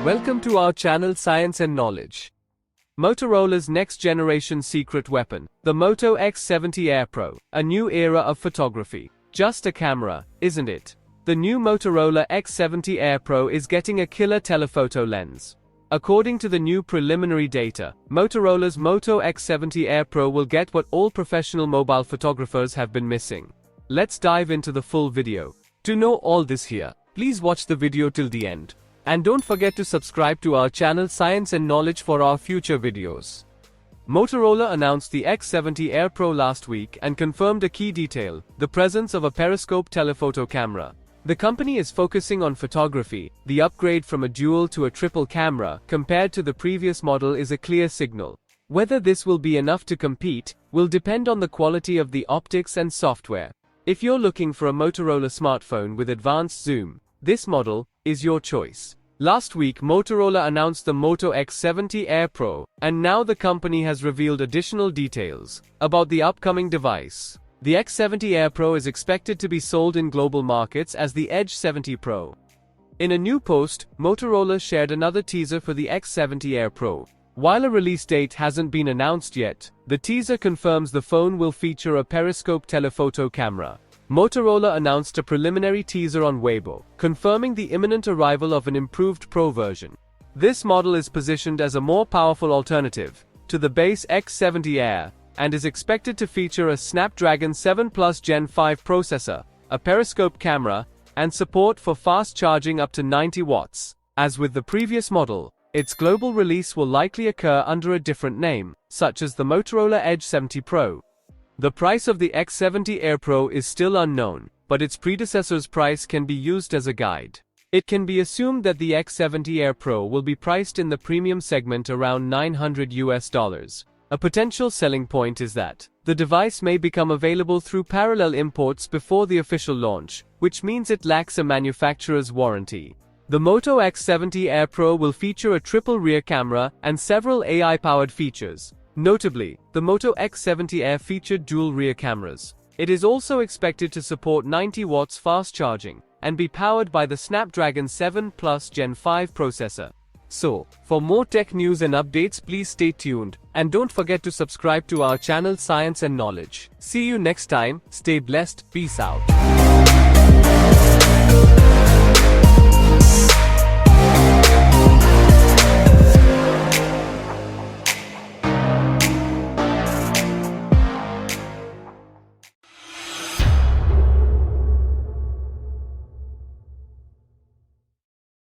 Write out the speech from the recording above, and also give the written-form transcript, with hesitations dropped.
Welcome to our channel Science and Knowledge. Motorola's next-generation secret weapon, the Moto X70 Air Pro, a new era of photography. Just a camera, isn't it? The new Motorola X70 Air Pro is getting a killer telephoto lens. According to the new preliminary data, Motorola's Moto X70 Air Pro will get what all professional mobile photographers have been missing. Let's dive into the full video. To know all this here, please watch the video till the end. And don't forget to subscribe to our channel Science and Knowledge for our future videos. Motorola announced the X70 Air Pro last week and confirmed a key detail, the presence of a periscope telephoto camera. The company is focusing on photography. The upgrade from a dual to a triple camera, compared to the previous model, is a clear signal. Whether this will be enough to compete, will depend on the quality of the optics and software. If you're looking for a Motorola smartphone with advanced zoom, this model is your choice. Last week, Motorola announced the Moto X70 Air Pro, and now the company has revealed additional details about the upcoming device. The X70 Air Pro is expected to be sold in global markets as the Edge 70 Pro. In a new post, Motorola shared another teaser for the X70 Air Pro. While a release date hasn't been announced yet, the teaser confirms the phone will feature a periscope telephoto camera. Motorola announced a preliminary teaser on Weibo, confirming the imminent arrival of an improved Pro version. This model is positioned as a more powerful alternative to the base X70 Air, and is expected to feature a Snapdragon 7 Plus Gen 5 processor, a periscope camera, and support for fast charging up to 90 watts. As with the previous model, its global release will likely occur under a different name, such as the Motorola Edge 70 Pro. The price of the X70 Air Pro is still unknown, but its predecessor's price can be used as a guide. It can be assumed that the X70 Air Pro will be priced in the premium segment around $900. A potential selling point is that the device may become available through parallel imports before the official launch, which means it lacks a manufacturer's warranty. The Moto X70 Air Pro will feature a triple rear camera and several AI-powered features. Notably, the Moto X70 Air featured dual rear cameras. It is also expected to support 90 watts fast charging and be powered by the Snapdragon 7 Plus Gen 5 processor. So, for more tech news and updates, please stay tuned, and don't forget to subscribe to our channel Science and Knowledge. See you next time, stay blessed, peace out.